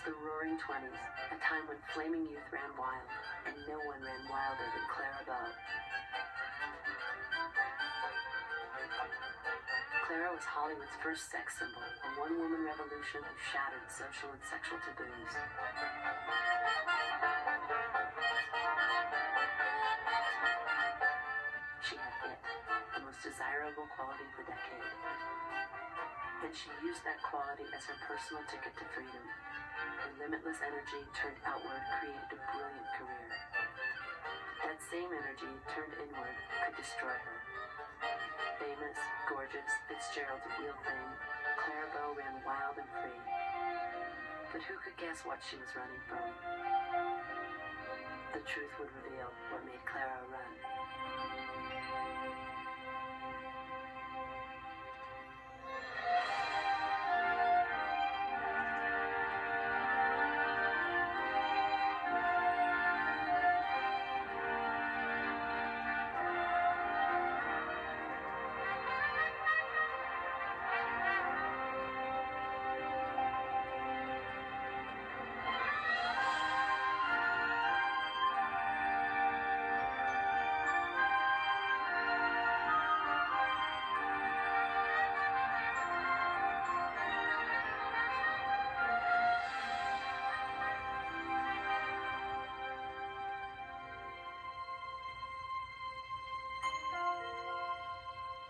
The Roaring Twenties, a time when flaming youth ran wild, and no one ran wilder than Clara Bow. Clara was Hollywood's first sex symbol, a one-woman revolution who shattered social and sexual taboos. She had it, the most desirable quality of the decade. And she used that quality as her personal ticket to freedom. Her limitless energy turned outward created a brilliant career. That same energy turned inward could destroy her. Famous, gorgeous, Fitzgerald of wheel fame, Clara Bow ran wild and free. But who could guess what she was running from? The truth would reveal what made Clara run.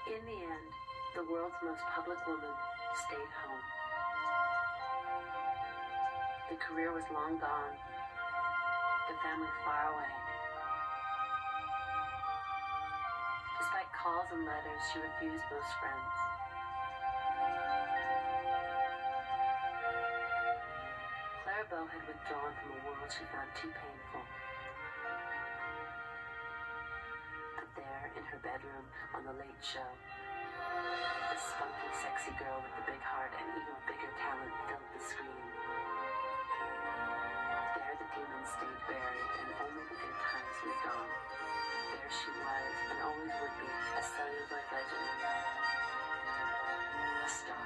In the end, the world's most public woman stayed home. The career was long gone, the family far away. Despite calls and letters, she refused most friends. Clara Bow had withdrawn from a world she found too painful. But there, in her bedroom on The Late Show, the spunky, sexy girl with the big heart and even bigger talent filled the screen. There the demons stayed buried and only the good times lived on. There she was, and always would be, a celluloid legend. A star.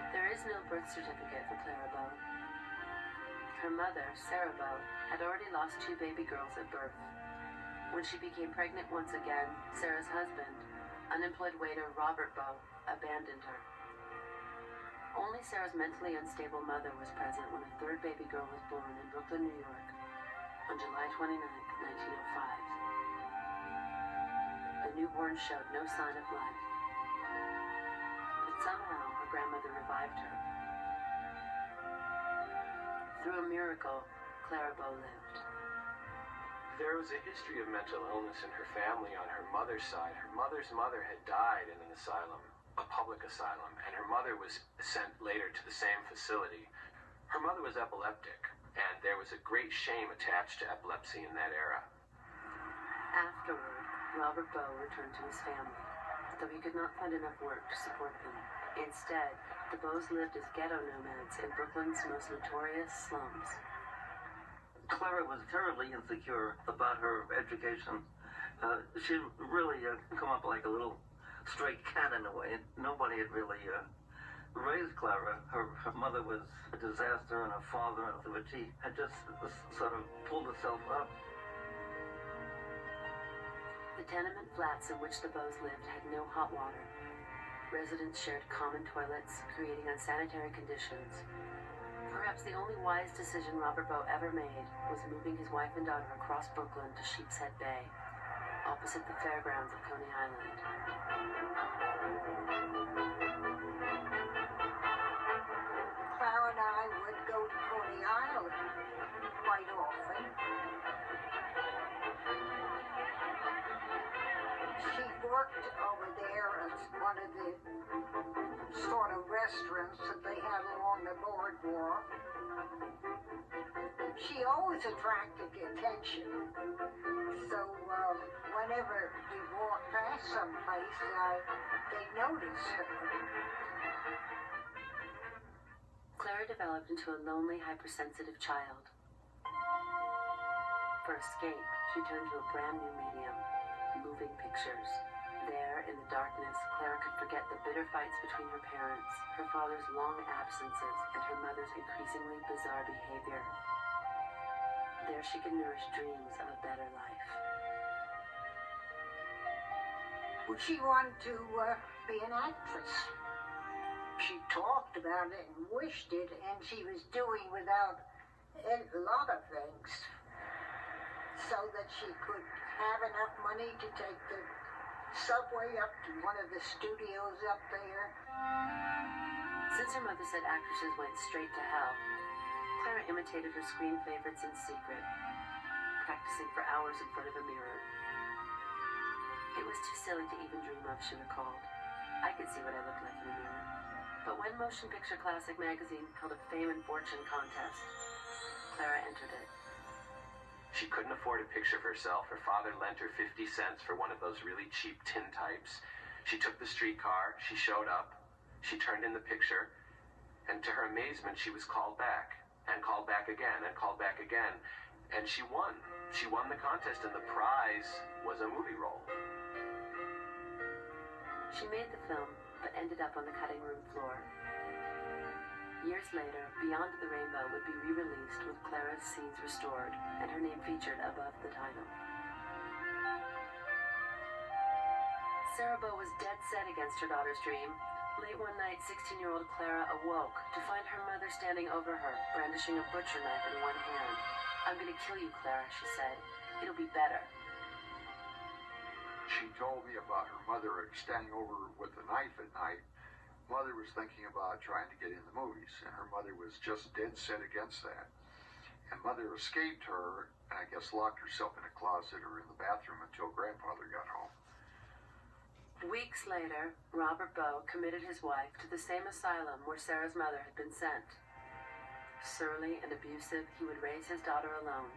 There is no birth certificate for Clara Bow. Her mother, Sarah Bow, had already lost 2 baby girls at birth. When she became pregnant once again, Sarah's husband, unemployed waiter Robert Bow, abandoned her. Only Sarah's mentally unstable mother was present when a 3rd baby girl was born in Brooklyn, New York, on July 29, 1905. The newborn showed no sign of life. But somehow, her grandmother revived her. Through a miracle, Clara Bow lived. There was a history of mental illness in her family on her mother's side. Her mother's mother had died in an asylum, a public asylum, and her mother was sent later to the same facility. Her mother was epileptic, and there was a great shame attached to epilepsy in that era. Afterward, Robert Bow returned to his family, though he could not find enough work to support them. Instead, the Bows lived as ghetto nomads in Brooklyn's most notorious slums. Clara was terribly insecure about her education. She really come up like a little stray cat in a way. Nobody had really raised Clara. Her mother was a disaster, and her father, but she had just sort of pulled herself up. The tenement flats in which the Bows lived had no hot water. Residents shared common toilets, creating unsanitary conditions. Perhaps the only wise decision Robert Bow ever made was moving his wife and daughter across Brooklyn to Sheepshead Bay, opposite the fairgrounds of Coney Island. Clara and I would go to Coney Island quite often. She worked over there as one of the sort of restaurants that they had along the boardwalk. She always attracted attention. So whenever we walked past someplace, they noticed her. Clara developed into a lonely, hypersensitive child. for escape, she turned to a brand new medium, moving pictures. There, in the darkness, Clara could forget the bitter fights between her parents, her father's long absences, and her mother's increasingly bizarre behavior. There she could nourish dreams of a better life. Well, she wanted to be an actress. She talked about it and wished it, and she was doing without a lot of things so that she could have enough money to take the subway up to one of the studios up there. Since her mother said actresses went straight to hell, Clara imitated her screen favorites in secret, practicing for hours in front of a mirror. It was too silly to even dream of, she recalled. I could see what I looked like in a mirror. But when Motion Picture Classic magazine held a fame and fortune contest, Clara entered it. She couldn't afford a picture of herself. Her father lent her 50 cents for one of those really cheap tin types. She took the streetcar, she showed up, she turned in the picture, and to her amazement, she was called back, and called back again, and called back again, and she won. She won the contest, and the prize was a movie role. She made the film, but ended up on the cutting room floor. Years later, Beyond the Rainbow would be re-released with Clara's scenes restored and her name featured above the title. Clara Bow was dead set against her daughter's dream. Late one night, 16-year-old Clara awoke to find her mother standing over her, brandishing a butcher knife in one hand. "I'm gonna kill you, Clara," she said. "It'll be better." She told me about her mother standing over with a knife at night. Mother was thinking about trying to get in the movies, and her mother was just dead set against that. And Mother escaped her, and I guess locked herself in a closet or in the bathroom until Grandfather got home. Weeks later, Robert Bow committed his wife to the same asylum where Sarah's mother had been sent. Surly and abusive, he would raise his daughter alone.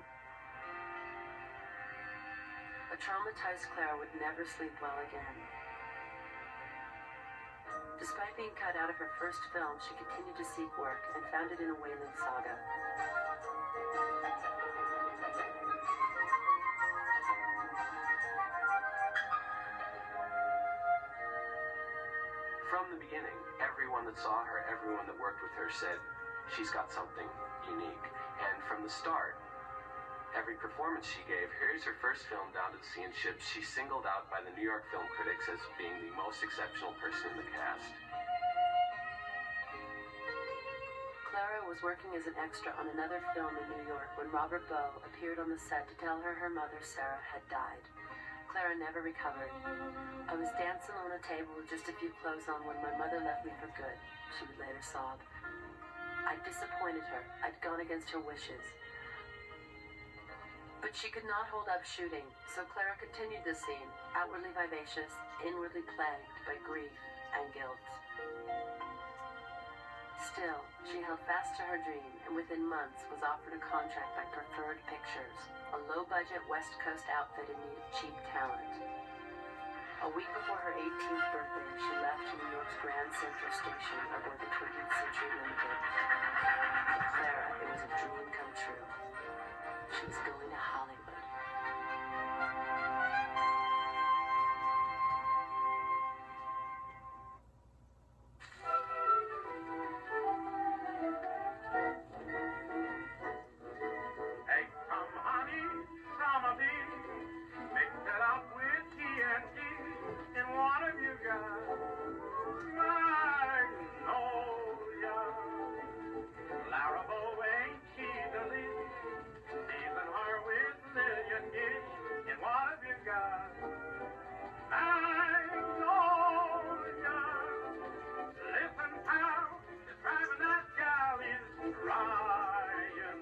A traumatized Clara would never sleep well again. Despite being cut out of her first film, she continued to seek work and found it in a whaling saga. From the beginning, everyone that saw her, everyone that worked with her said, she's got something unique. And from the start, every performance she gave, here's her first film, Down to the Sea and Ships, she's singled out by the New York film critics as being the most exceptional person in the cast. Clara was working as an extra on another film in New York when Robert Bow appeared on the set to tell her mother, Sarah, had died. Clara never recovered. "I was dancing on a table with just a few clothes on when my mother left me for good," she would later sob. "I'd disappointed her. I'd gone against her wishes." But she could not hold up shooting, so Clara continued the scene, outwardly vivacious, inwardly plagued by grief and guilt. Still, she held fast to her dream and within months was offered a contract by Preferred Pictures, a low-budget West Coast outfit in need of cheap talent. A week before her 18th birthday, she left New York's Grand Central Station aboard the 20th Century Limited. For Clara, it was a dream come true. She was going to Hollywood. Take some honey, some of these, mix it up with TNT, and one of you got magnolia. Clara Bow, ain't she the least? Season her with million gifts, and what have you got? Magnolia. Listen, pal, the driving that gal is Ryan.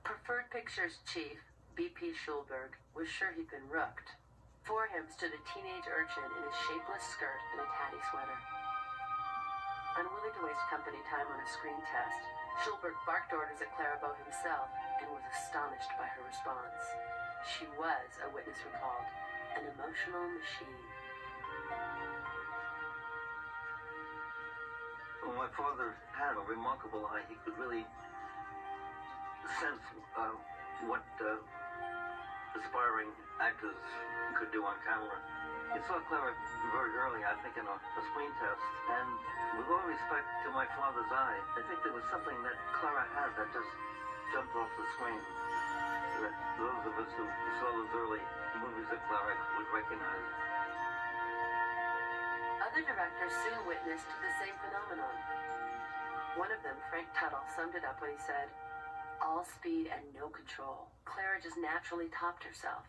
Preferred Pictures chief, B.P. Schulberg, was sure he'd been rooked. For him stood a teenage urchin in a shapeless skirt and a tatty sweater. Unwilling to waste company time on a screen test, Schulberg barked orders at Clara Bow himself and was astonished by her response. She was, a witness recalled, an emotional machine. Well, my father had a remarkable eye. He could really sense what aspiring actors could do on camera. I saw Clara very early, I think, in a screen test, and with all respect to my father's eye, I think there was something that Clara had that just jumped off the screen. That those of us who saw those early movies of Clara would recognize. Other directors soon witnessed the same phenomenon. One of them, Frank Tuttle, summed it up when he said, "All speed and no control. Clara just naturally topped herself."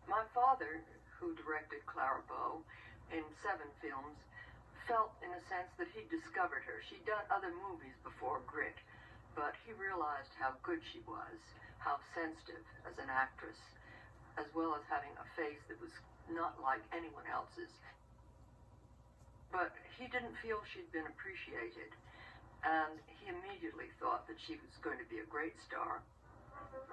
My father, who directed Clara Bow in 7 films, felt in a sense that he'd discovered her. She'd done other movies before Grit, but he realized how good she was, how sensitive as an actress, as well as having a face that was not like anyone else's. But he didn't feel she'd been appreciated, and he immediately thought that she was going to be a great star.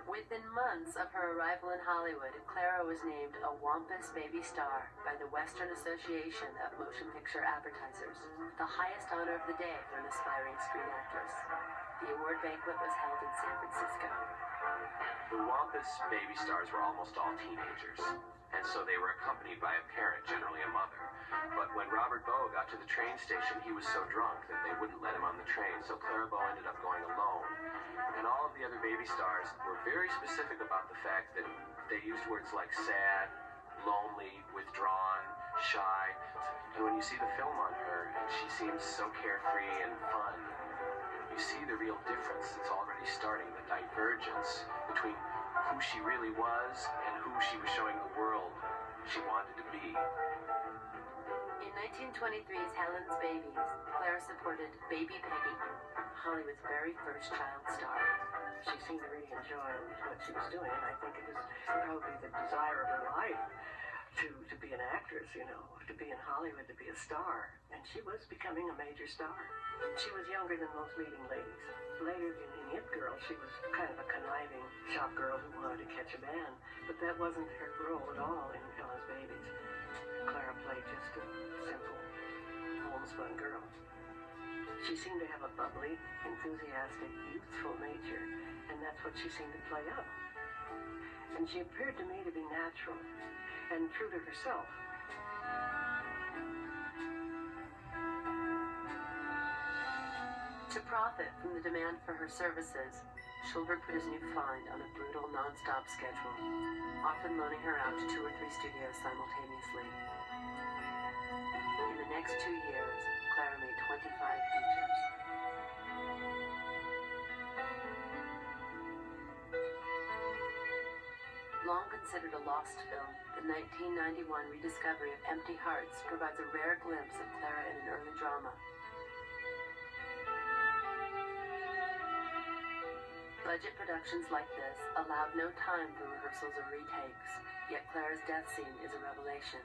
Within months of her arrival in Hollywood, Clara was named a Wampus Baby Star by the Western Association of Motion Picture Advertisers, the highest honor of the day for an aspiring screen actress. The award banquet was held in San Francisco. The Wampus baby stars were almost all teenagers, and so they were accompanied by a parent, generally a mother. But when Robert Bow got to the train station, he was so drunk that they wouldn't let him on the train, so Clara Bow ended up going alone. And all of the other baby stars were very specific about the fact that they used words like sad, lonely, withdrawn, shy. And when you see the film on her, and she seems so carefree and fun, you see the real difference that's already starting, the divergence between who she really was and who she was showing the world she wanted to be. In 1923's Helen's Babies, Clara supported Baby Peggy, Hollywood's very first child star. She seemed to really enjoy what she was doing, and I think it was probably the desire of her life to be an actress, you know, to be in Hollywood, to be a star. And she was becoming a major star. She was younger than most leading ladies. Later in It Girl, she was kind of a conniving shop girl who wanted to catch a man, but that wasn't her role at all in Helen's Babies. Clara played just a simple, homespun girl. She seemed to have a bubbly, enthusiastic, youthful nature, and that's what she seemed to play up. And she appeared to me to be natural and true to herself. To profit from the demand for her services, Schulberg put his new find on a brutal, non-stop schedule, often loaning her out to 2 or 3 studios simultaneously. In the next 2 years, Clara made 25 features. Long considered a lost film, the 1991 rediscovery of Empty Hearts provides a rare glimpse of Clara in an early drama. Budget productions like this allowed no time for rehearsals or retakes, yet Clara's death scene is a revelation.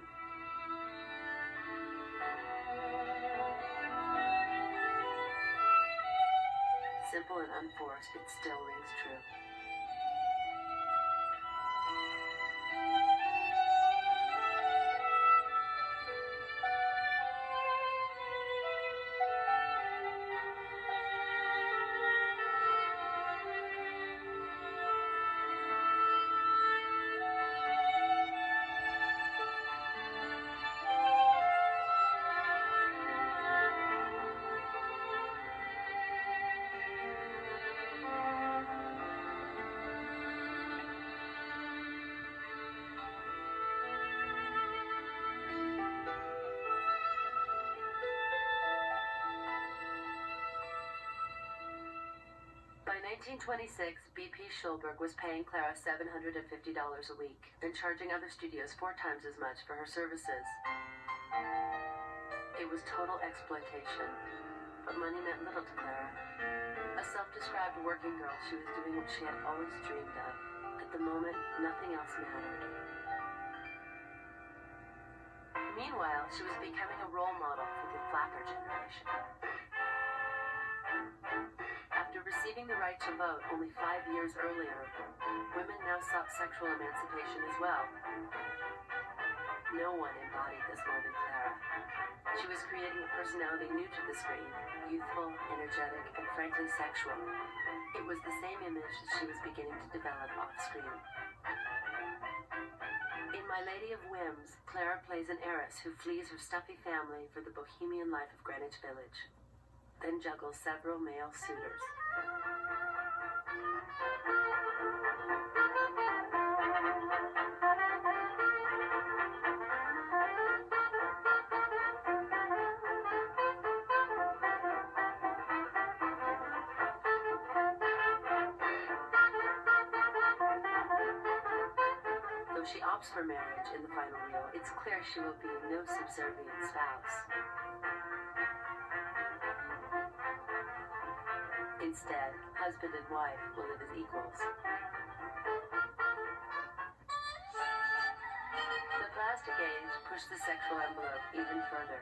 Simple and unforced, it still rings true. By 1926, B.P. Schulberg was paying Clara $750 a week and charging other studios 4 times as much for her services. It was total exploitation, but money meant little to Clara. A self-described working girl, she was doing what she had always dreamed of. At the moment, nothing else mattered. Meanwhile, she was becoming a role model for the flapper generation. After receiving the right to vote only 5 years earlier, women now sought sexual emancipation as well. No one embodied this more than Clara. She was creating a personality new to the screen, youthful, energetic, and frankly sexual. It was the same image that she was beginning to develop off-screen. In My Lady of Whims, Clara plays an heiress who flees her stuffy family for the bohemian life of Greenwich Village, then juggles several male suitors. Though she opts for marriage in the final reel, it's clear she will be no subservient spouse. Instead, husband and wife will live as equals. The plastic age pushed the sexual envelope even further.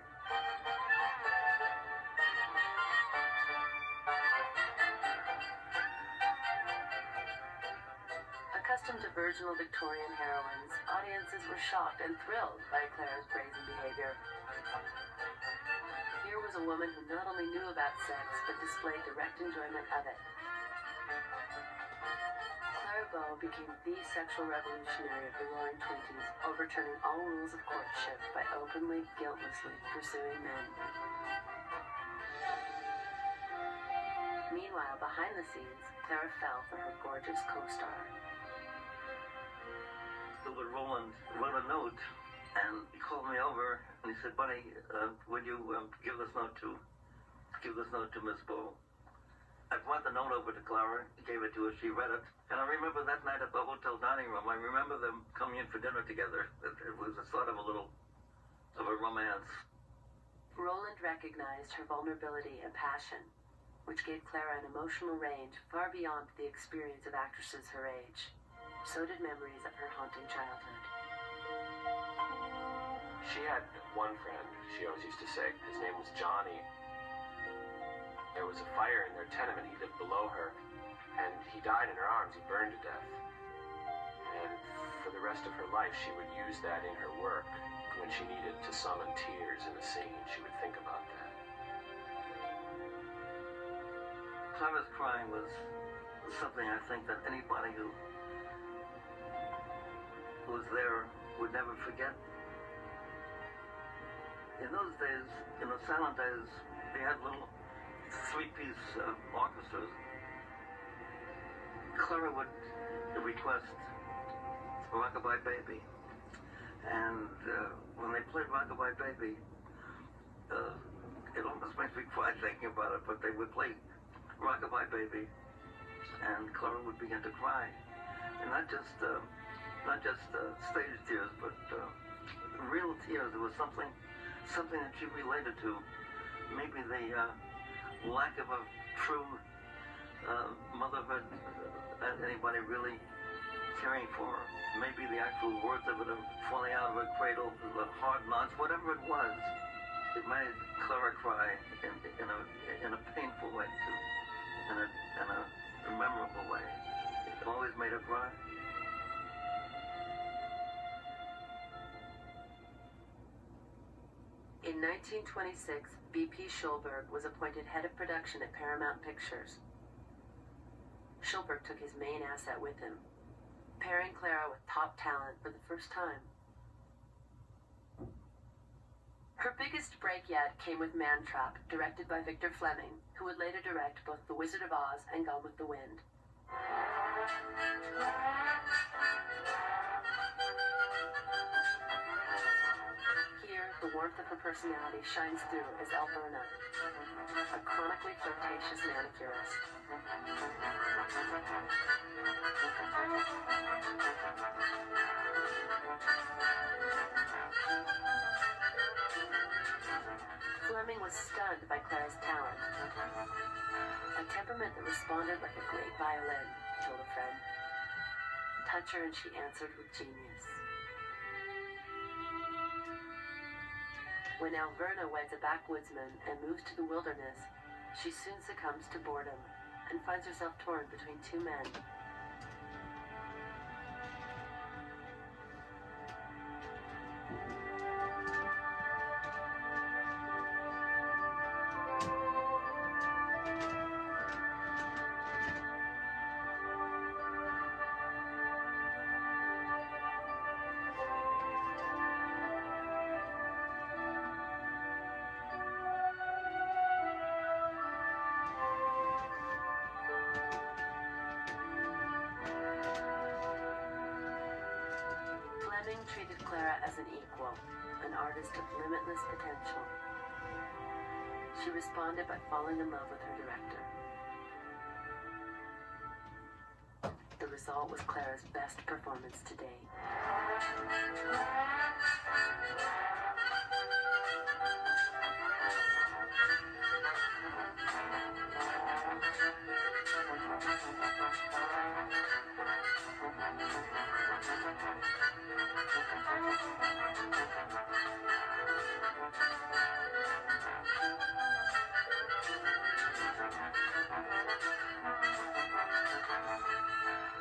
Accustomed to virginal Victorian heroines, audiences were shocked and thrilled by Clara's brazen behavior. Here was a woman who not only knew about sex, but displayed direct enjoyment of it. Clara Bow became the sexual revolutionary of the Roaring Twenties, overturning all rules of courtship by openly, guiltlessly pursuing men. Meanwhile, behind the scenes, Clara fell for her gorgeous co-star. Roland wrote a note, and he called me over, and he said, "Buddy, would you give this note to Miss Bow?" I brought the note over to Clara, gave it to her, she read it, and I remember that night at the hotel dining room, I remember them coming in for dinner together. It was a sort of a romance. Roland recognized her vulnerability and passion, which gave Clara an emotional range far beyond the experience of actresses her age. So did memories of her haunting childhood. She had one friend, she always used to say. His name was Johnny. There was a fire in their tenement. He lived below her, and he died in her arms. He burned to death. And for the rest of her life, she would use that in her work. When she needed to summon tears in a scene, she would think about that. Clara's crying was something I think that anybody who was there would never forget. In those days, in the silent days, they had little three-piece orchestras. Clara would request Rockabye Baby, and when they played Rockabye Baby, it almost makes me cry thinking about it, but they would play Rockabye Baby, and Clara would begin to cry, and not just stage tears, but real tears. There was something that she related to. Maybe the lack of a true motherhood that anybody really caring for her. Maybe the actual words of it are falling out of her cradle, the hard knocks, whatever it was. It made Clara cry in a painful way too, in a memorable way. It always made her cry. In 1926, B.P. Schulberg was appointed head of production at Paramount Pictures. Schulberg took his main asset with him, pairing Clara with top talent for the first time. Her biggest break yet came with Man Trap, directed by Victor Fleming, who would later direct both The Wizard of Oz and Gone with the Wind. Here, the warmth of her personality shines through as Alberna, a chronically flirtatious manicurist. Fleming was stunned by Clara's talent, a temperament that responded like a great violin, he told a friend. Touch her and she answered with genius. When Alverna weds a backwoodsman and moves to the wilderness, she soon succumbs to boredom and finds herself torn between two men. treated Clara as an equal, an artist of limitless potential. She responded by falling in love with her director. The result was Clara's best performance to date.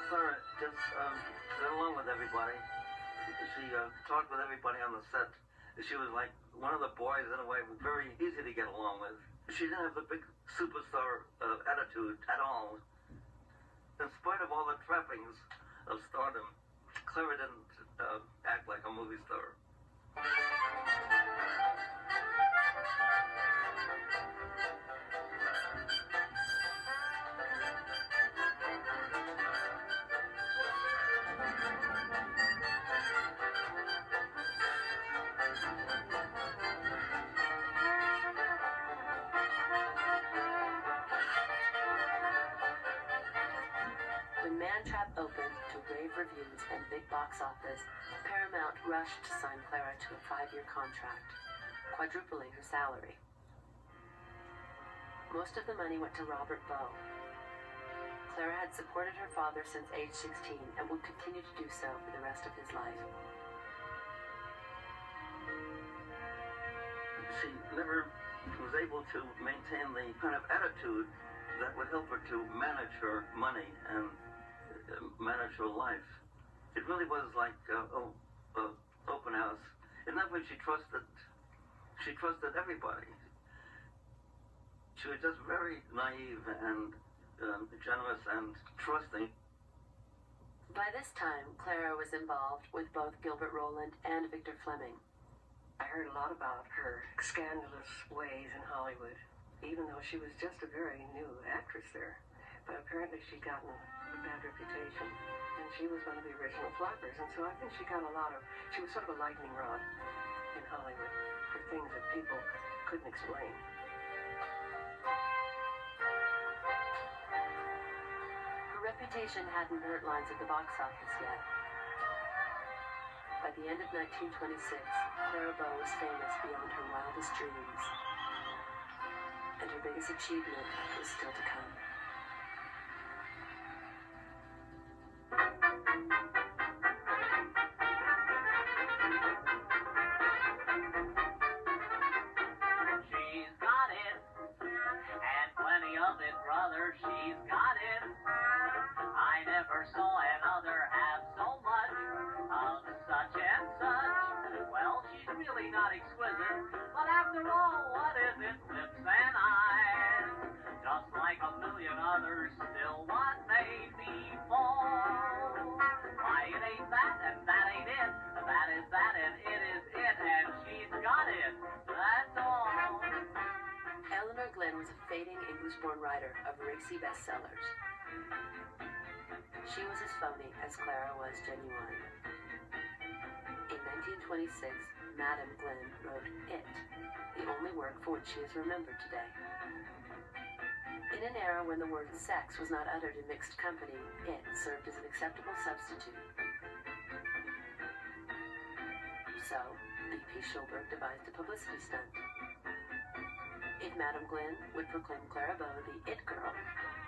Clara just got along with everybody. She talked with everybody on the set. She was like one of the boys in a way, very easy to get along with. She didn't have the big superstar attitude at all. In spite of all the trappings of stardom, Clara didn't act like a movie star. When Man Trap opened to rave reviews and big box office, Paramount rushed to sign Clara to a 5-year contract, quadrupling her salary. Most of the money went to Robert Bow. Clara had supported her father since age 16 and would continue to do so for the rest of his life. She never was able to maintain the kind of attitude that would help her to manage her money and manage her life. It really was like open house. In that way, she trusted everybody. She was just very naive and generous and trusting. By this time, Clara was involved with both Gilbert Roland and Victor Fleming. I heard a lot about her scandalous ways in Hollywood, even though she was just a very new actress there. But apparently she'd gotten a bad reputation, and she was one of the original floppers, and so I think she was sort of a lightning rod in Hollywood for things that people couldn't explain. Her reputation hadn't hurt lines at the box office yet. By the end of 1926, Clara Bow was famous beyond her wildest dreams, and her biggest achievement was still to come. She's got it, and plenty of it, brother, she's got it. I never saw another have so much of such and such. Well, she's really not exquisite, but after all, what is it? Lips and eyes. Just like a million others, still what made me fall? Why, it ain't that, and that ain't it. That is that, and it is it, and she's got it. That's all. Eleanor Glynn was a fading English-born writer of racy bestsellers. She was as phony as Clara was genuine. In 1926, Madame Glynn wrote It, the only work for which she is remembered today. In an era when the word sex was not uttered in mixed company, it served as an acceptable substitute. So, B.P. Schulberg devised a publicity stunt. If Madame Glynn would proclaim Clara Bow the It Girl,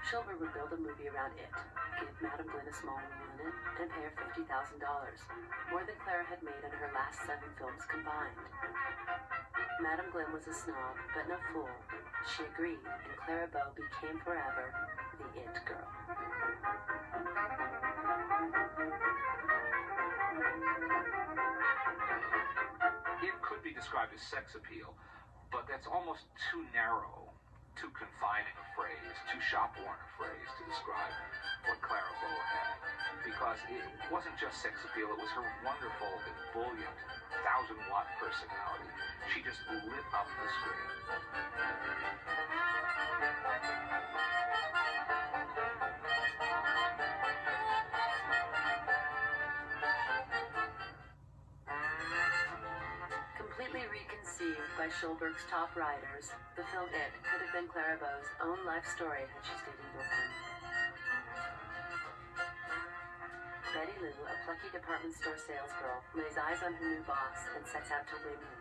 Schulberg would build a movie around it, give Madame Glynn a small role in it, and pay her $50,000, more than Clara had made in her last 7 films combined. Madame Glynn was a snob, but no fool. She agreed, and Clara Bow became forever the It Girl. It could be described as sex appeal, but that's almost too narrow, too confining a phrase, too shop-worn a phrase to describe what Clara Bow had. Because it wasn't just sex appeal, it was her wonderful, ebullient, 1,000-watt personality. She just lit up the screen. by Schulberg's top writers, the film It could have been Clara Bow's own life story had she stayed in Brooklyn. Betty Lou, a plucky department store salesgirl, lays eyes on her new boss and sets out to win him.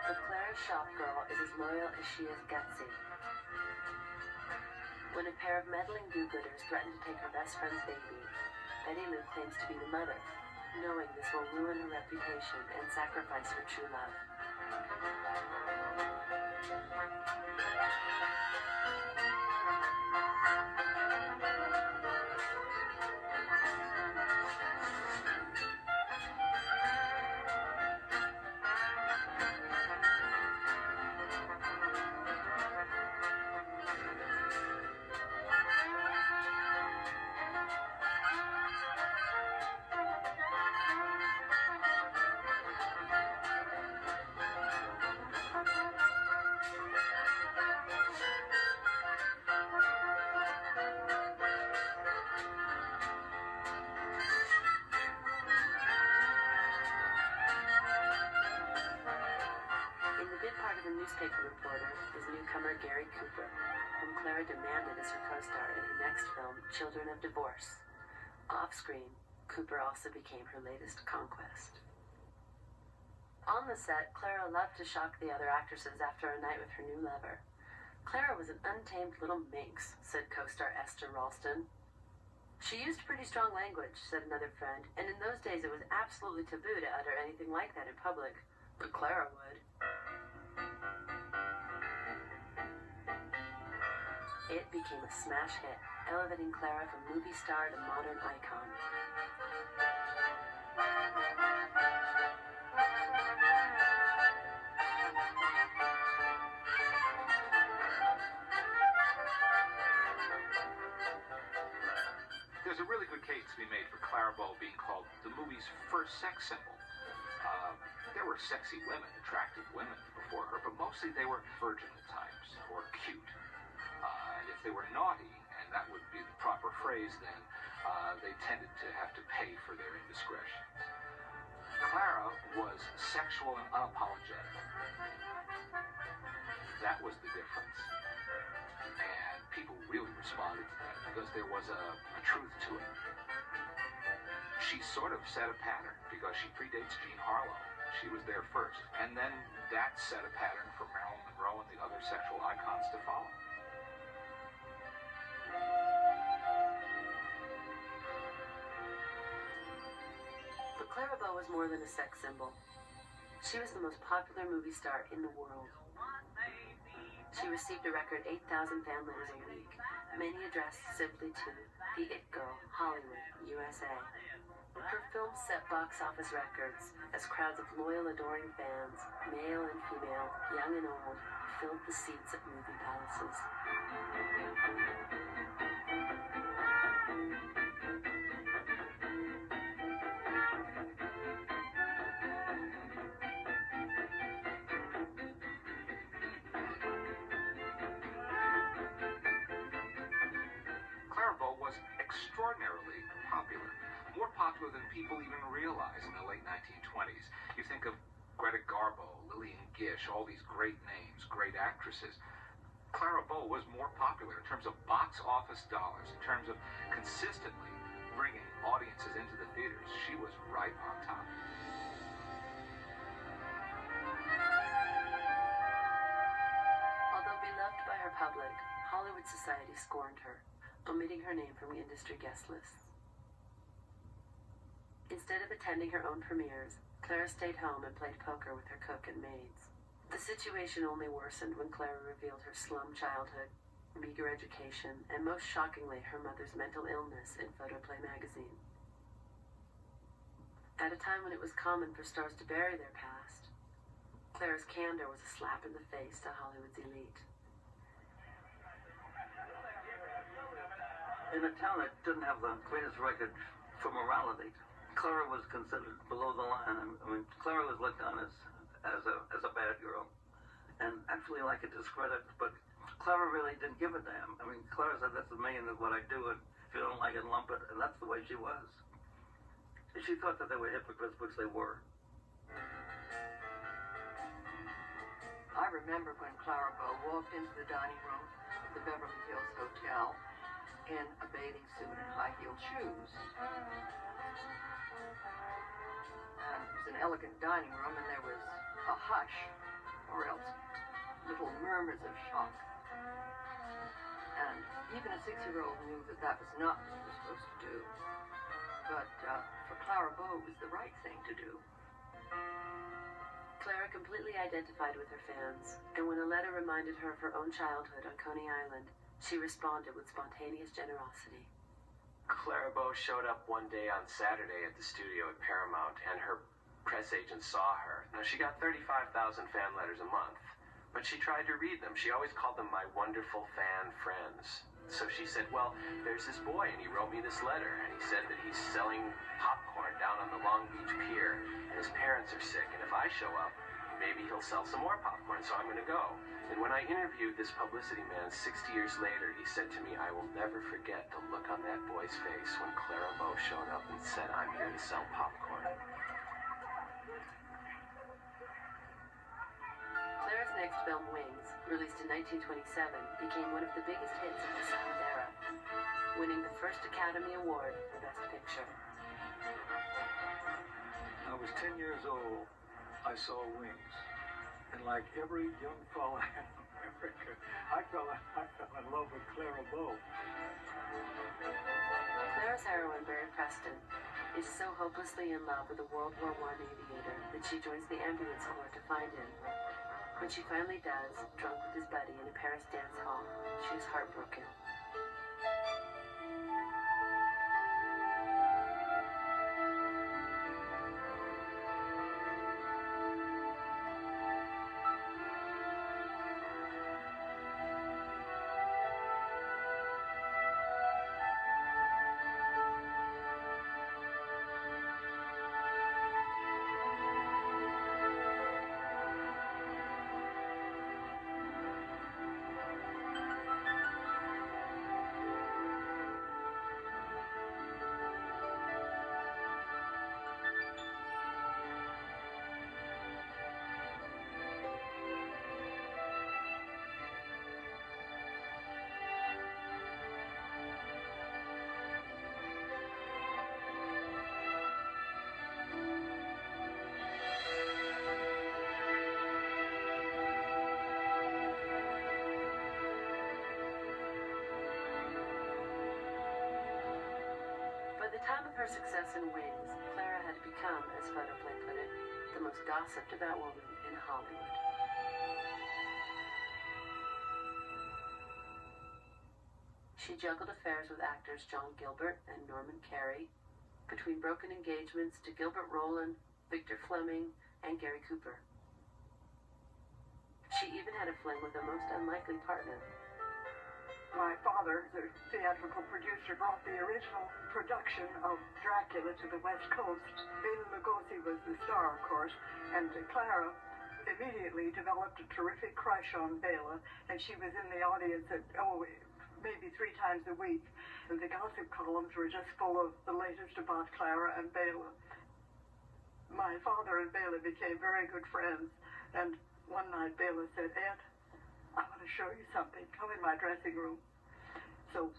But Clara's shop girl is as loyal as she is gutsy. When a pair of meddling do-gooders threaten to take her best friend's baby, Betty Lou claims to be the mother, knowing this will ruin her reputation and sacrifice her true love. Newspaper reporter is newcomer Gary Cooper, whom Clara demanded as her co-star in her next film, Children of Divorce. Off-screen, Cooper also became her latest conquest. On the set, Clara loved to shock the other actresses after a night with her new lover. Clara was an untamed little minx, said co-star Esther Ralston. She used pretty strong language, said another friend, and in those days it was absolutely taboo to utter anything like that in public. But Clara would. It became a smash hit, elevating Clara from movie star to modern icon. There's a really good case to be made for Clara Bow being called the movie's first sex symbol. There were sexy women, attractive women before her, but mostly they were virgin at times, or cute. And if they were naughty, and that would be the proper phrase then, they tended to have to pay for their indiscretions. Clara was sexual and unapologetic. That was the difference. And people really responded to that because there was a truth to it. She sort of set a pattern because she predates Jean Harlow. She was there first. And then that set a pattern for Marilyn Monroe and the other sexual icons to follow. But Clara Bow was more than a sex symbol. She was the most popular movie star in the world. She received a record 8,000 fan letters a week, many addressed simply to the It Girl, Hollywood, USA. Her films set box office records as crowds of loyal, adoring fans, male and female, young and old, filled the seats at movie palaces. Clara Bow was extraordinarily popular. More popular than people even realize in the late 1920s. You think of Greta Garbo, Lillian Gish, all these great names, great actresses. Clara Bow was more popular in terms of box office dollars, in terms of consistently bringing audiences into the theaters. She was right on top. Although beloved by her public, Hollywood society scorned her, omitting her name from industry guest lists. Instead of attending her own premieres, Clara stayed home and played poker with her cook and maids. The situation only worsened when Clara revealed her slum childhood, meager education, and most shockingly, her mother's mental illness in Photoplay magazine. At a time when it was common for stars to bury their past, Clara's candor was a slap in the face to Hollywood's elite. In a town that didn't have the greatest record for morality, Clara was considered below the line. I mean, Clara was looked on as a bad girl, and actually like a discredit. But Clara really didn't give a damn. I mean, Clara said, "This is me, and this is what I do, and if you don't like it, lump it." And that's the way she was. she thought that they were hypocrites, which they were. I remember when Clara Bow walked into the dining room of the Beverly Hills Hotel in a bathing suit and high-heeled shoes. And it was an elegant dining room, and there was a hush, or else little murmurs of shock. And even a 6-year-old knew that that was not what he was supposed to do. But for Clara Bow, it was the right thing to do. Clara completely identified with her fans, and when a letter reminded her of her own childhood on Coney Island, she responded with spontaneous generosity. Clara Bow showed up one day on Saturday at the studio at Paramount, and her press agent saw her. Now, she got 35,000 fan letters a month, but she tried to read them. She always called them my wonderful fan friends. So she said, well, there's this boy, and he wrote me this letter, and he said that he's selling popcorn down on the Long Beach Pier, and his parents are sick, and if I show up, maybe he'll sell some more popcorn, so I'm going to go. And when I interviewed this publicity man 60 years later, he said to me, I will never forget the look on that boy's face when Clara Bow showed up and said, I'm here to sell popcorn. Clara's next film, Wings, released in 1927, became one of the biggest hits of the silent era, winning the first Academy Award for Best Picture. I was 10 years old. I saw Wings. And like every young fella in America, I fell in love with Clara Bow. Clara's heroine, Barry Preston, is so hopelessly in love with a World War I aviator that she joins the ambulance corps to find him. When she finally does, drunk with his buddy in a Paris dance hall, she is heartbroken. Her success in Wings, Clara had become, as Photoplay put it, the most gossiped about woman in Hollywood. She juggled affairs with actors John Gilbert and Norman Carey, between broken engagements to Gilbert Rowland, Victor Fleming, and Gary Cooper. She even had a fling with a most unlikely partner. My father, the theatrical producer, brought the original production of Dracula to the West Coast. Bela Lugosi was the star, of course, and Clara immediately developed a terrific crush on Bela, and she was in the audience at, maybe 3 times a week. And the gossip columns were just full of the latest about Clara and Bela. My father and Bela became very good friends, and one night Bela said, Ed, I want to show you something. Come in my dressing room. So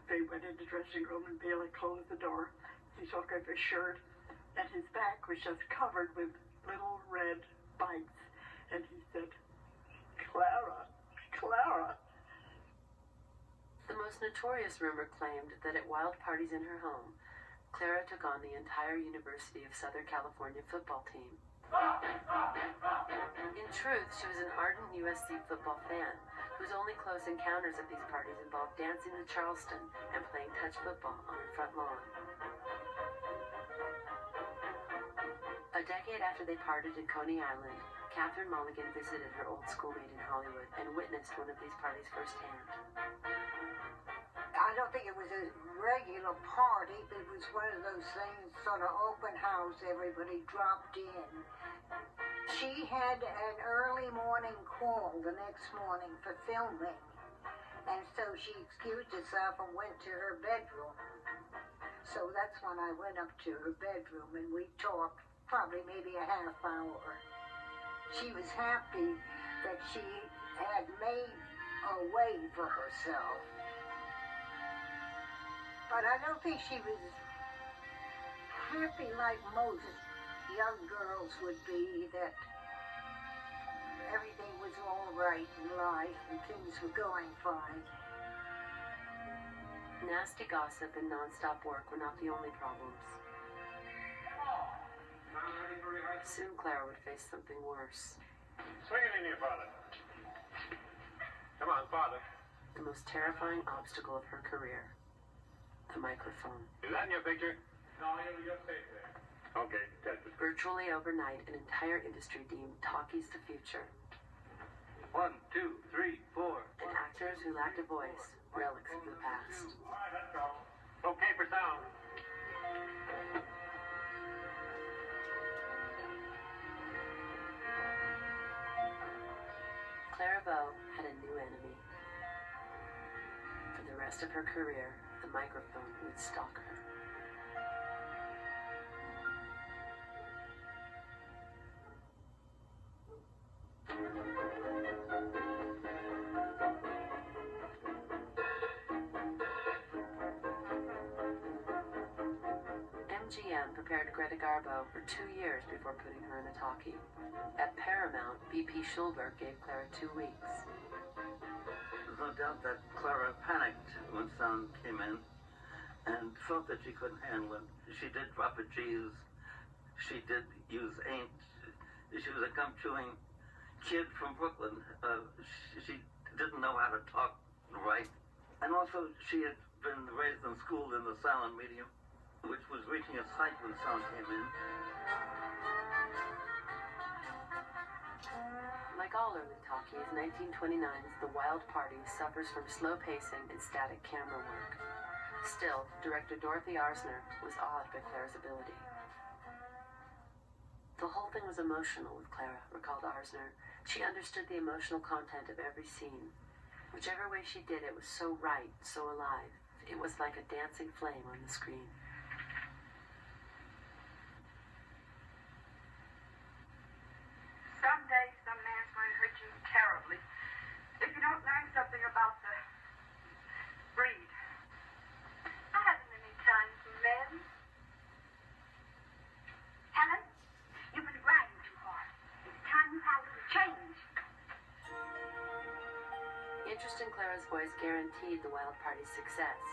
they went into the dressing room, and Bela closed the door. He took off his shirt, and his back was just covered with little red bites. And he said, Clara, Clara. The most notorious rumor claimed that at wild parties in her home, Clara took on the entire University of Southern California football team. In truth, she was an ardent USC football fan, whose only close encounters at these parties involved dancing to Charleston and playing touch football on her front lawn. A decade after they parted in Coney Island, Catherine Mulligan visited her old schoolmate in Hollywood and witnessed one of these parties firsthand. I don't think it was a regular party, but it was one of those things, sort of open house, everybody dropped in. She had an early morning call the next morning for filming, and so she excused herself and went to her bedroom. So that's when I went up to her bedroom and we talked probably maybe a half hour. She was happy that she had made a way for herself. But I don't think she was happy like most young girls would be, that everything was all right in life and things were going fine. Nasty gossip and non-stop work were not the only problems. Soon Clara would face something worse. Swing it in here, Father. Come on, Father. The most terrifying obstacle of her career. The microphone. Is that in your picture? No, you just stay there. Okay, test it. Virtually overnight, an entire industry deemed talkies the future. 1, 2, 3, 4. And actors who lacked a voice, relics of the past. All right, let's go. Okay for sound. Clara Bow had a new enemy. For the rest of her career, the microphone would stalk her. MGM prepared Greta Garbo for 2 years before putting her in a talkie. At Paramount, BP Schulberg gave Clara 2 weeks. There's no doubt that Clara panicked when sound came in and felt that she couldn't handle it. She did drop her G's. She did use ain't. She was a gum-chewing kid from Brooklyn. She didn't know how to talk right. And also, she had been raised and schooled in the silent medium, which was reaching its height when sound came in. Like all early talkies, 1929's The Wild Party suffers from slow pacing and static camera work. Still, director Dorothy Arzner was awed by Clara's ability. The whole thing was emotional with Clara, recalled Arzner. She understood the emotional content of every scene. Whichever way she did it was so right, so alive. It was like a dancing flame on the screen. Someday some man's going to hurt you terribly if you don't learn something about the breed. I haven't any time for men. Helen, you've been grinding too hard. It's time you had a little change. Interest in Clara's voice guaranteed the Wild Party's success.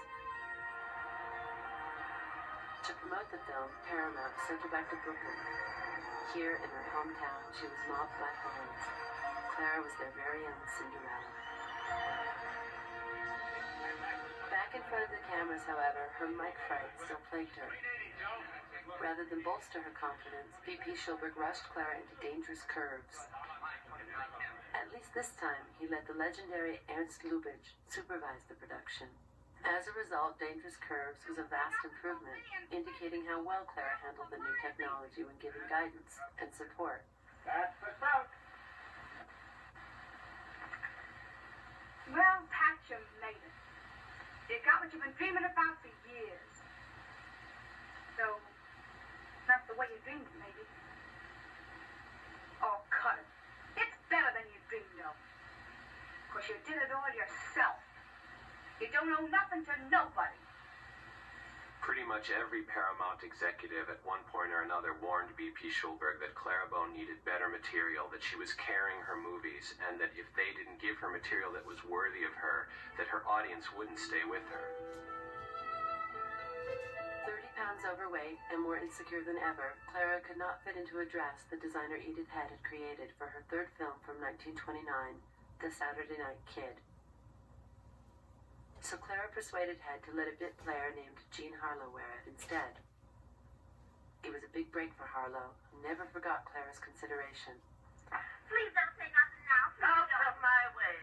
To promote the film, Paramount sent her back to Brooklyn. Here in her hometown, she was mobbed by HELEN'S. Clara was their very own Cinderella. Back in front of the cameras, however, her mic fright still plagued her. Rather than bolster her confidence, BP Schulberg rushed Clara into dangerous curves. At least this time, he let the legendary Ernst Lubitsch supervise the production. As a result, Dangerous Curves was a vast improvement, indicating how well Clara handled the new technology when giving guidance and support. That's the sound. Well, Pat, you made it. You got what you've been dreaming about for years. So, not the way you dreamed it, maybe. Oh, cut it. It's better than you dreamed of. 'Cause you did it all yourself. You don't owe nothing to nobody. Pretty much every Paramount executive at one point or another warned BP Schulberg that Clara Bow needed better material, that she was carrying her movies, and that if they didn't give her material that was worthy of her, that her audience wouldn't stay with her. 30 pounds overweight and more insecure than ever, Clara could not fit into a dress the designer Edith Head had created for her third film from 1929, The Saturday Night Kid. So Clara persuaded Head to let a bit player named Jean Harlow wear it instead. It was a big break for Harlow, who never forgot Clara's consideration. Please don't say nothing now. Out of my way.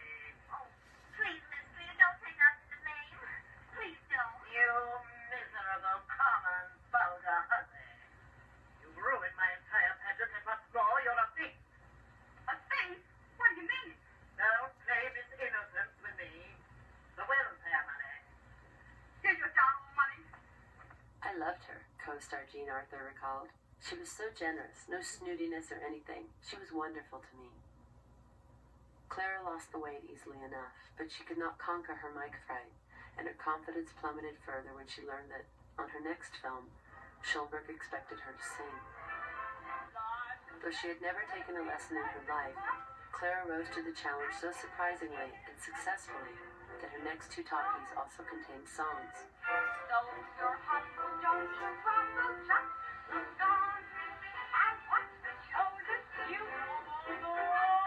Oh, please, Miss Streeter, don't say nothing to me. Please don't. You miserable, common, vulgar hussy. You've ruined my entire pageant, and what's more, you're a thief. A thief? What do you mean? Don't play this innocence with me. The welfare money. Here's your darn money. I co-star Jean Arthur recalled. She was so generous, no snootiness or anything. She was wonderful to me. Clara lost the weight easily enough, but she could not conquer her mic fright, and her confidence plummeted further when she learned that, on her next film, Schulberg expected her to sing. Though she had never taken a lesson in her life, Clara rose to the challenge so surprisingly and successfully that her next two talkies also contained songs. Don't your humble, don't you grumble, just look on and watch the chosen few on the wall.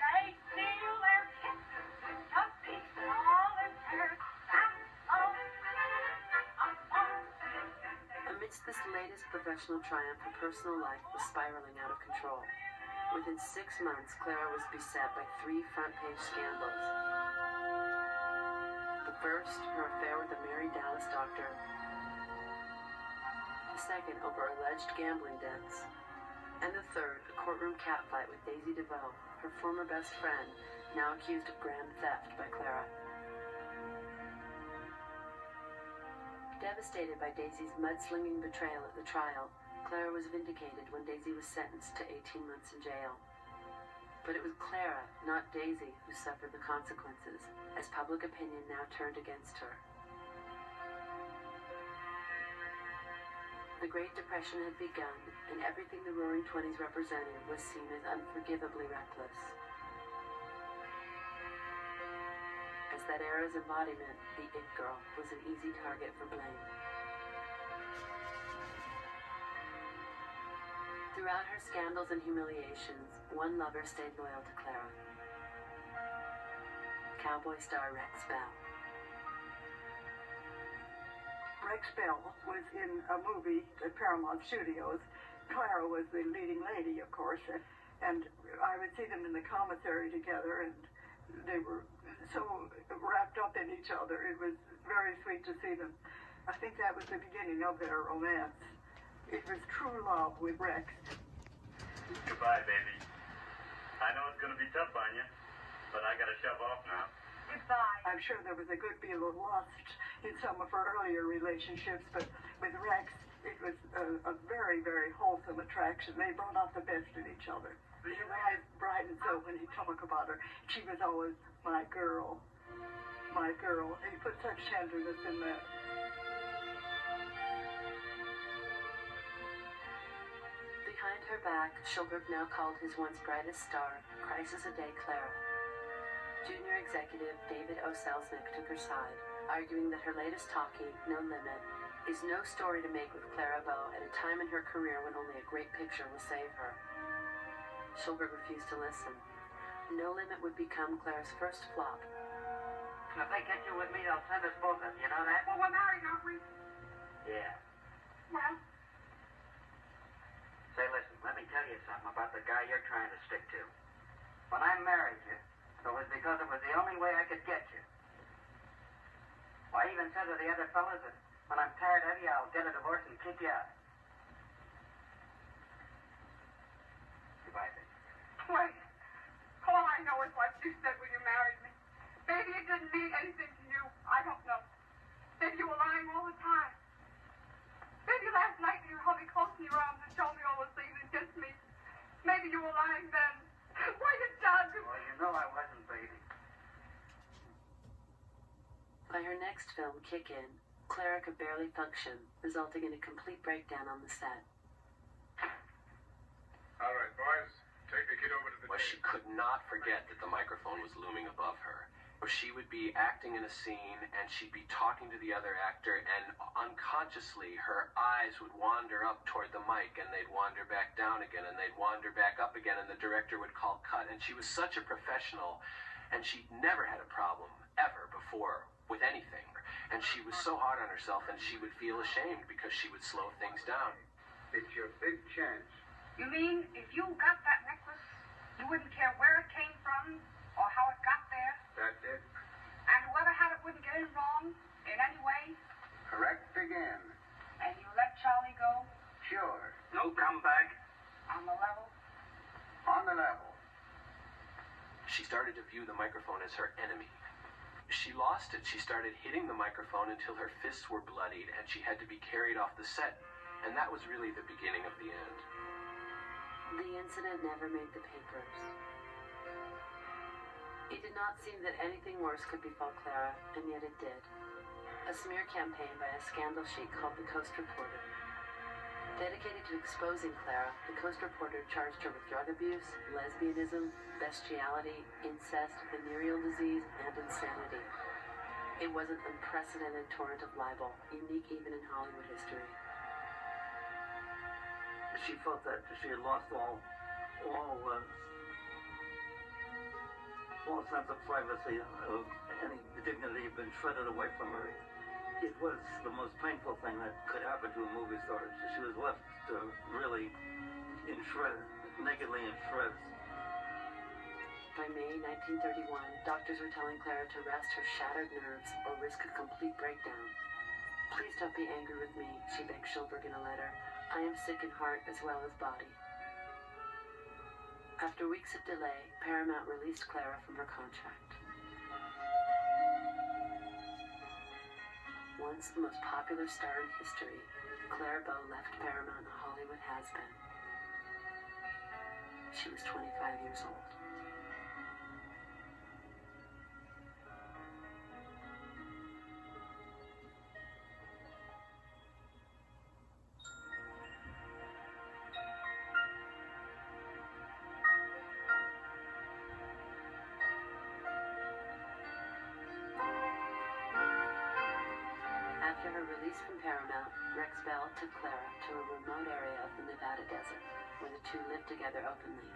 They steal their kisses to be solitaire Amidst this latest professional triumph, her personal life was spiraling out of control. Within 6 months, Clara was beset by 3 front-page scandals. The first, her affair with a married Dallas doctor. The second, over alleged gambling debts. And the third, a courtroom catfight with Daisy DeVoe, her former best friend, now accused of grand theft by Clara. Devastated by Daisy's mudslinging betrayal at the trial, Clara was vindicated when Daisy was sentenced to 18 months in jail. But it was Clara, not Daisy, who suffered the consequences, as public opinion now turned against her. The Great Depression had begun, and everything the Roaring Twenties represented was seen as unforgivably reckless. As that era's embodiment, the It Girl was an easy target for blame. Throughout her scandals and humiliations, one lover stayed loyal to Clara. Cowboy star Rex Bell. Rex Bell was in a movie at Paramount Studios. Clara was the leading lady, of course, and I would see them in the commissary together, and they were so wrapped up in each other. It was very sweet to see them. I think that was the beginning of their romance. It was true love with Rex. Goodbye, baby. I know it's going to be tough on you, but I got to shove off now. Goodbye. I'm sure there was a good deal of lust in some of her earlier relationships, but with Rex, it was a very, very wholesome attraction. They brought out the best in each other. Brian and so when he talked about her, she was always my girl. My girl. He put such tenderness in that. Behind her back, Schulberg now called his once brightest star, crisis-a-day Clara. Junior executive David O. Selznick took her side, arguing that her latest talkie, No Limit, is no story to make with Clara Bow at a time in her career when only a great picture will save her. Schulberg refused to listen. No Limit would become Clara's first flop. If they get you with me, they'll send us both up. You know that? Well, we're married, aren't we? Yeah. Well, Say, listen, let me tell you something about the guy you're trying to stick to. When I married you, it was because it was the only way I could get you. Well, I even said to the other fellas that when I'm tired of you, I'll get a divorce and kick you out. Goodbye, baby. wait. All I know is what you said when you married me. Maybe it didn't mean anything to you. I don't know. Maybe you were lying all the time. Maybe last night you held me close in your arms and showed me all those things and kissed me. Maybe you were lying then. Why, you dog? Well, you know I wasn't, baby. By her next film, Kick In, Clara could barely function, resulting in a complete breakdown on the set. All right, boys, take the kid over to the Well, she could not forget that the microphone was looming above her. Or she would be acting in a scene, and she'd be talking to the other actor, and unconsciously her eyes would wander up toward the mic, and they'd wander back down again, and they'd wander back up again, and the director would call cut. And she was such a professional, and she'd never had a problem, ever, before, with anything. And she was so hard on herself, and she would feel ashamed because she would slow things down. It's your big chance. You mean if you got that necklace, you wouldn't care where it came from or how it got there? That's it. And whoever had it wouldn't get in wrong in any way? Correct again. And you let Charlie go? Sure. No comeback. On the level? On the level. She started to view the microphone as her enemy. she lost it. She started hitting the microphone until her fists were bloodied and she had to be carried off the set. And that was really the beginning of the end. The incident never made the papers. It did not seem that anything worse could befall Clara, and yet it did. A smear campaign by a scandal sheet called the Coast Reporter. Dedicated to exposing Clara, the Coast Reporter charged her with drug abuse, lesbianism, bestiality, incest, venereal disease, and insanity. It was an unprecedented torrent of libel, unique even in Hollywood history. She felt that she had lost all sense of privacy, any dignity had been shredded away from her. It was the most painful thing that could happen to a movie star. She was left really in shreds, nakedly in shreds. By May 1931, doctors were telling Clara to rest her shattered nerves or risk a complete breakdown. "Please don't be angry with me," she begged Schulberg in a letter. "I am sick in heart as well as body." After weeks of delay, Paramount released Clara from her contract. Once the most popular star in history, Clara Bow left Paramount a Hollywood has-been. She was 25 years old. After her release from Paramount, Rex Bell took Clara to a remote area of the Nevada desert, where the two lived together openly.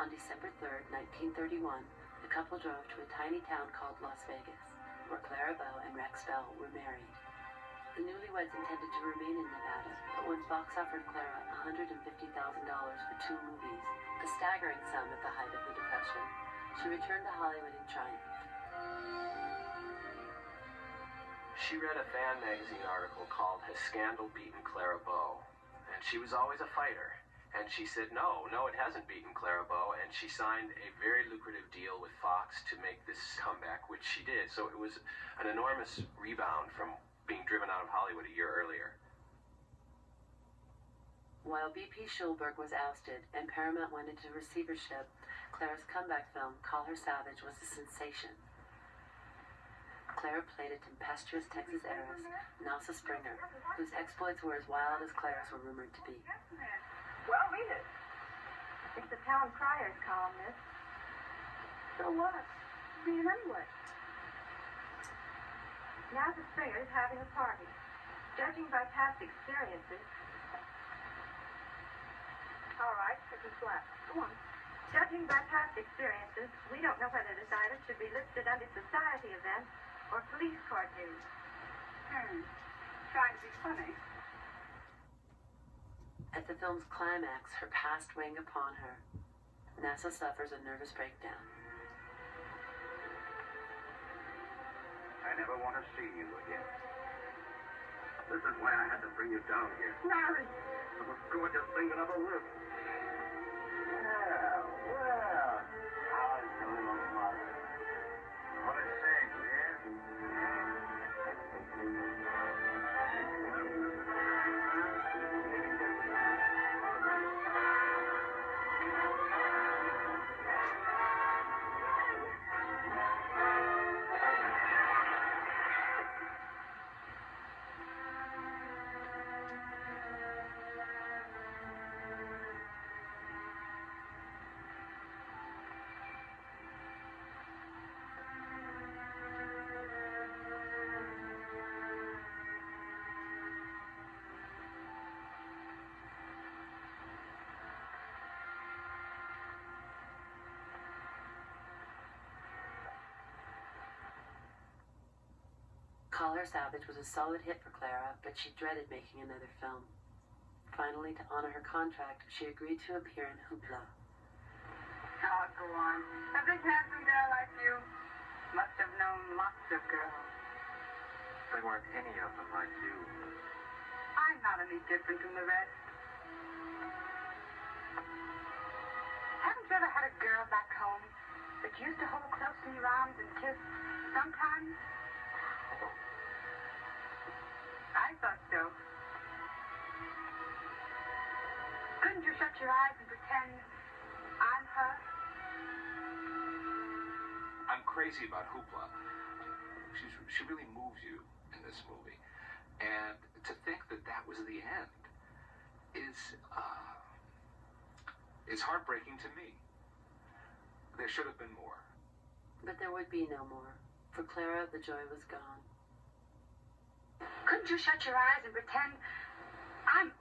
On December 3rd, 1931, the couple drove to a tiny town called Las Vegas, where Clara Bow and Rex Bell were married. The newlyweds intended to remain in Nevada, but when Fox offered Clara $150,000 for 2 movies, a staggering sum at the height of the Depression, she returned to Hollywood in triumph. She read a fan magazine article called "Has Scandal Beaten Clara Bow?" And she was always a fighter. And she said, no, it hasn't beaten Clara Bow. And she signed a very lucrative deal with Fox to make this comeback, which she did. So it was an enormous rebound from being driven out of Hollywood a year earlier. While B.P. Schulberg was ousted and Paramount went into receivership, Clara's comeback film, Call Her Savage, was a sensation. Clara played a tempestuous Texas heiress, Nelsa Springer, whose exploits were as wild as Clara's were rumored to be. Well, read it. It's the town crier's column, miss. So what? Read it anyway. Now the Springer's having a party. Judging by past experiences... All right, this is flat. Go on. Judging by past experiences, we don't know whether this item should be listed under society events or police court news. Trying to be funny. At the film's climax, her past weighing upon her, Nessa suffers a nervous breakdown. I never want to see you again. This is why I had to bring you down here. Mary! The most gorgeous thing that ever lived. Well. How's the little mother? What is saying, dear? Call Her Savage was a solid hit for Clara, but she dreaded making another film. Finally, to honor her contract, she agreed to appear in HOOPLA. Oh, go on. A big handsome girl like you must have known lots of girls. There weren't any of them like you. I'm not any different from the rest. Haven't you ever had a girl back home that you used to hold close in your arms and kiss sometimes? I thought so. Couldn't you shut your eyes and pretend I'm her? I'm crazy about Hoopla. She really moves you in this movie. And to think that that was the end is heartbreaking to me. There should have been more. But there would be no more. For Clara, the joy was gone. Couldn't you shut your eyes and pretend I'm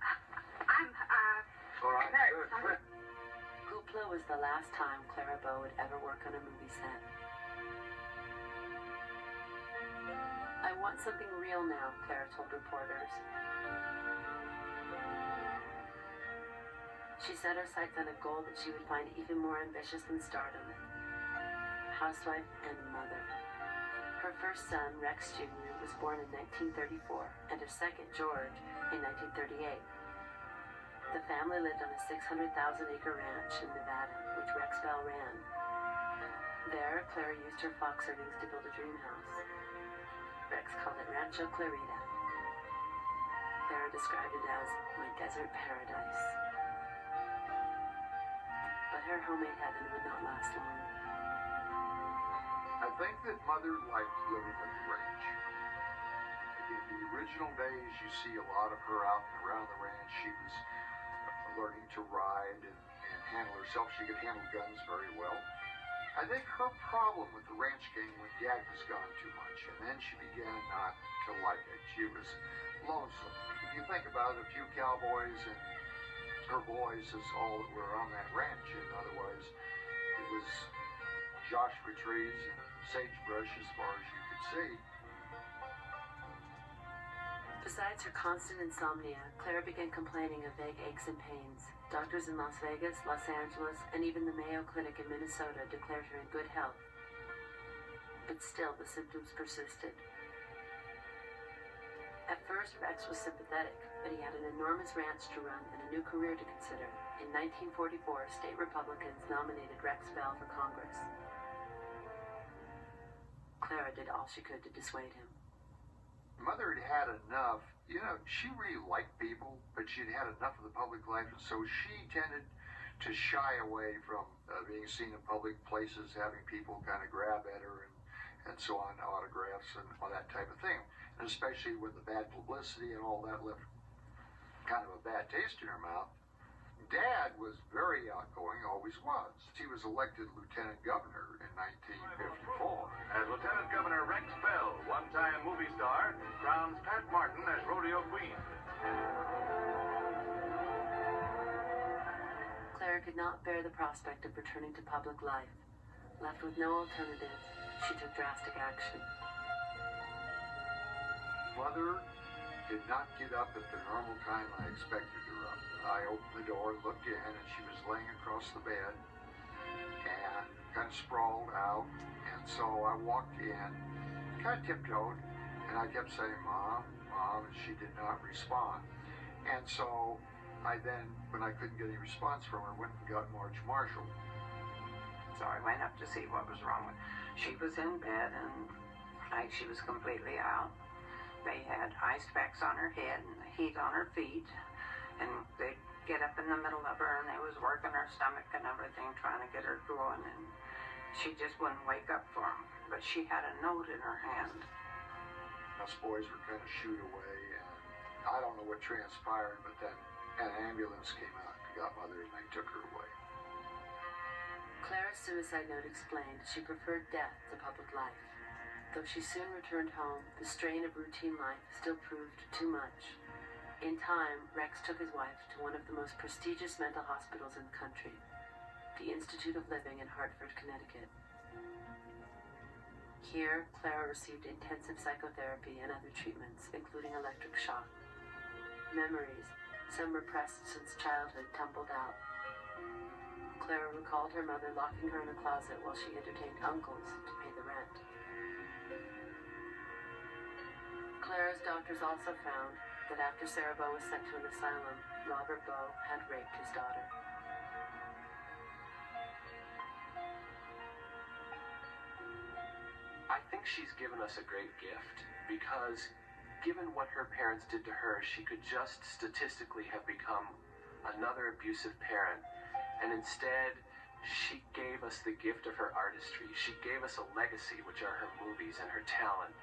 All right, Mary, Hoopla was the last time Clara Bow would ever work on a movie set. I want something real now, Clara told reporters. She set her sights on a goal that she would find even more ambitious than stardom. Housewife and mother. Her first son, Rex Jr., was born in 1934, and her second, George, in 1938. The family lived on a 600,000-acre ranch in Nevada, which Rex Bell ran. There, Clara used her Fox earnings to build a dream house. Rex called it Rancho Clarita. Clara described it as my desert paradise. But her homemade heaven would not last long. I think that Mother liked living at the ranch. In the original days, you see a lot of her out and around the ranch. She was learning to ride and handle herself. She could handle guns very well. I think her problem with the ranch gang when Dad was gone too much, and then she began not to like it. She was lonesome. If you think about it, a few cowboys and her boys is all that were on that ranch, and otherwise it was Joshua trees and sagebrush as far as you could see. Besides her constant insomnia, Clara began complaining of vague aches and pains. Doctors in Las Vegas, Los Angeles, and even the Mayo Clinic in Minnesota declared her in good health. But still, the symptoms persisted. At first, Rex was sympathetic, but he had an enormous ranch to run and a new career to consider. In 1944, state Republicans nominated Rex Bell for Congress. Clara did all she could to dissuade him. Mother had enough, she really liked people, but she'd had enough of the public life, and so she tended to shy away from being seen in public places, having people kind of grab at her and so on, autographs and all that type of thing. And especially with the bad publicity and all that left kind of a bad taste in her mouth. Dad was very outgoing, always was. He was elected lieutenant governor in 1954. As Lieutenant Governor Rex Bell, one-time movie star, crowns Pat Martin as rodeo queen. Clara could not bear the prospect of returning to public life. Left with no alternative, she took drastic action. Mother did not get up at the normal time I expected her up. I opened the door, looked in, and she was laying across the bed and kind of sprawled out. And so I walked in, kind of tiptoed, and I kept saying, Mom, Mom, and she did not respond. And so I then, when I couldn't get any response from her, went and got Marge Marshall. So I went up to see what was wrong with her. She was in bed and like she was completely out. They had ice packs on her head and heat on her feet. And they'd get up in the middle of her and they was working her stomach and everything, trying to get her going. And she just wouldn't wake up for them. But she had a note in her hand. Us boys were kind of shooed away, and I don't know what transpired, but then an ambulance came out and got Mother, and they took her away. Clara's suicide note explained she preferred death to public life. Though she soon returned home, the strain of routine life still proved too much. In time, Rex took his wife to one of the most prestigious mental hospitals in the country, the Institute of Living in Hartford, Connecticut. Here, Clara received intensive psychotherapy and other treatments, including electric shock. Memories, some repressed since childhood, tumbled out. Clara recalled her mother locking her in a closet while she entertained uncles to pay the rent. Clara's doctors also found that after Sarah Bow was sent to an asylum, Robert Bow had raped his daughter. she's given us a great gift, because given what her parents did to her, she could just statistically have become another abusive parent, and instead she gave us the gift of her artistry. She gave us a legacy, which are her movies and her talent.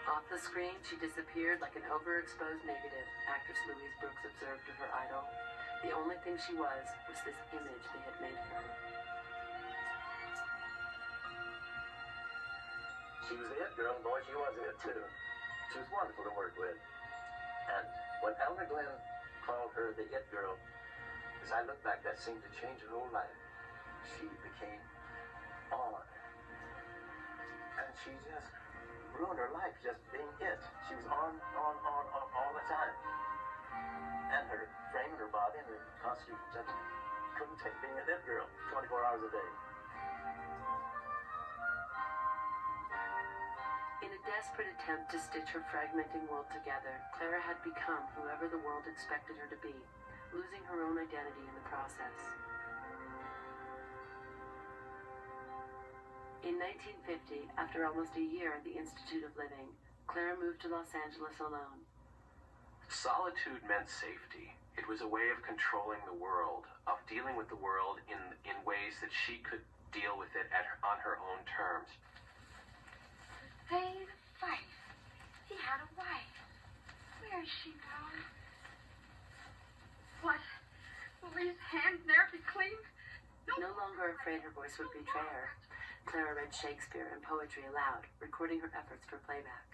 Off the screen, she disappeared like an overexposed negative, actress Louise Brooks observed of her idol. The only thing she was this image they had made for her. She was the it girl, and boy, she was it too. She was wonderful to work with. And when Elmer Glenn called her the it girl, as I look back, that seemed to change her whole life. She became on. And she just ruined her life just being it. She was on all the time. And her frame and her body and her costume just couldn't take being a it girl 24 hours a day. In a desperate attempt to stitch her fragmenting world together, Clara had become whoever the world expected her to be, losing her own identity in the process. In 1950, after almost a year at the Institute of Living, Clara moved to Los Angeles alone. Solitude meant safety. It was a way of controlling the world, of dealing with the world in ways that she could deal with it on her own terms. Hey, wife. He had a wife. Where is she now? What? Will these hands never be clean? No longer afraid her voice would betray her, Clara read Shakespeare and poetry aloud, recording her efforts for playback.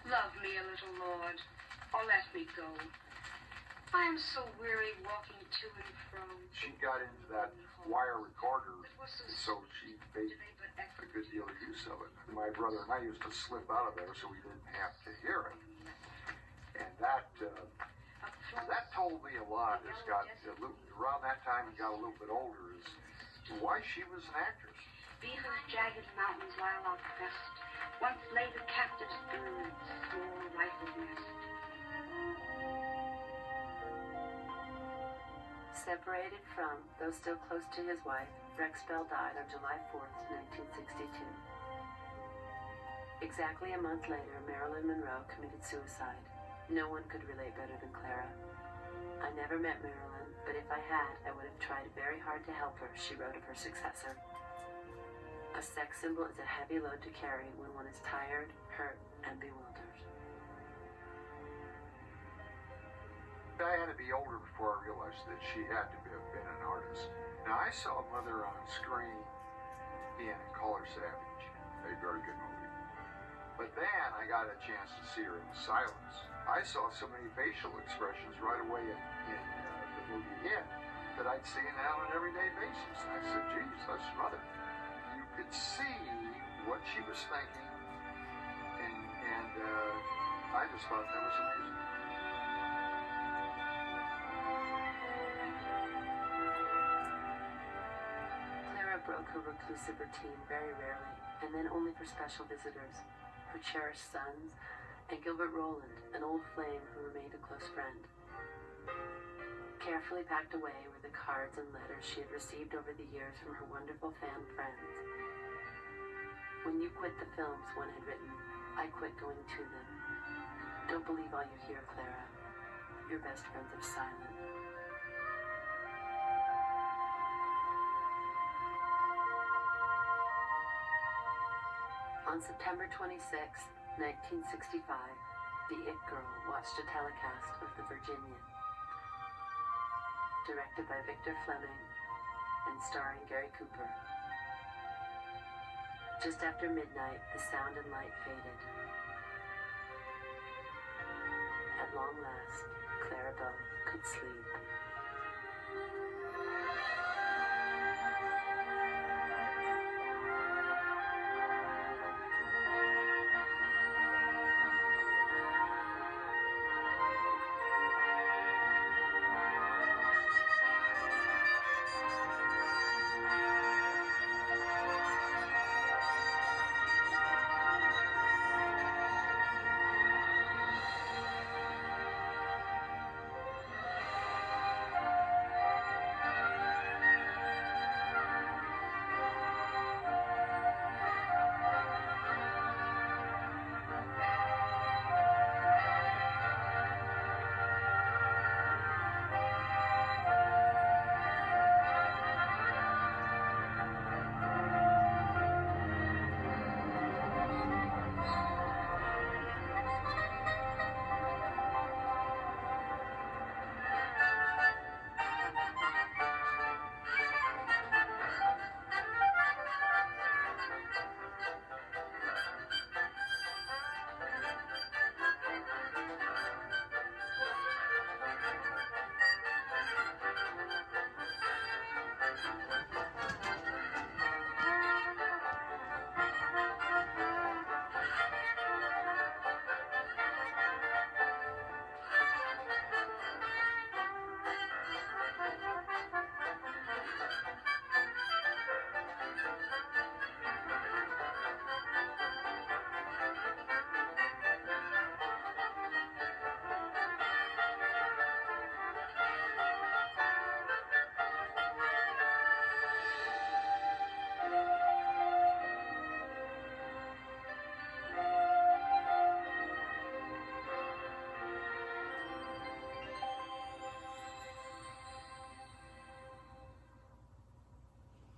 Love me a little, Lord, or let me go. I am so weary walking to and fro. She got into that wire recorder, so she made a good deal of use of it. My brother and I used to slip out of there so we didn't have to hear it. And that told me a lot. Around that time, it got a little bit older, is why she was an actress. Behind jagged mountains lie along the west. Once lay the captive's birds, small rifle nest. Separated from, though still close to his wife, Rex Bell died on July 4th, 1962. Exactly a month later, Marilyn Monroe committed suicide. No one could relate better than Clara. I never met Marilyn, but if I had, I would have tried very hard to help her, she wrote of her successor. A sex symbol is a heavy load to carry when one is tired, hurt, and bewildered. I had to be older before I realized that she had to have been an artist. Now, I saw Mother on screen in Color Savage, a very good movie. But then I got a chance to see her in Silence. I saw so many facial expressions right away in the movie It that I'd see now on an everyday basis. And I said, geez, that's Mother. You could see what she was thinking, and I just thought that was amazing. Broke her reclusive routine very rarely, and then only for special visitors, her cherished sons, and Gilbert Roland, an old flame who remained a close friend. Carefully packed away were the cards and letters she had received over the years from her wonderful fan friends. When you quit the films, one had written, I quit going to them. Don't believe all you hear, Clara. Your best friends are silent. On September 26, 1965, The It Girl watched a telecast of The Virginian, directed by Victor Fleming and starring Gary Cooper. Just after midnight, the sound and light faded. At long last, Clara Bow could sleep.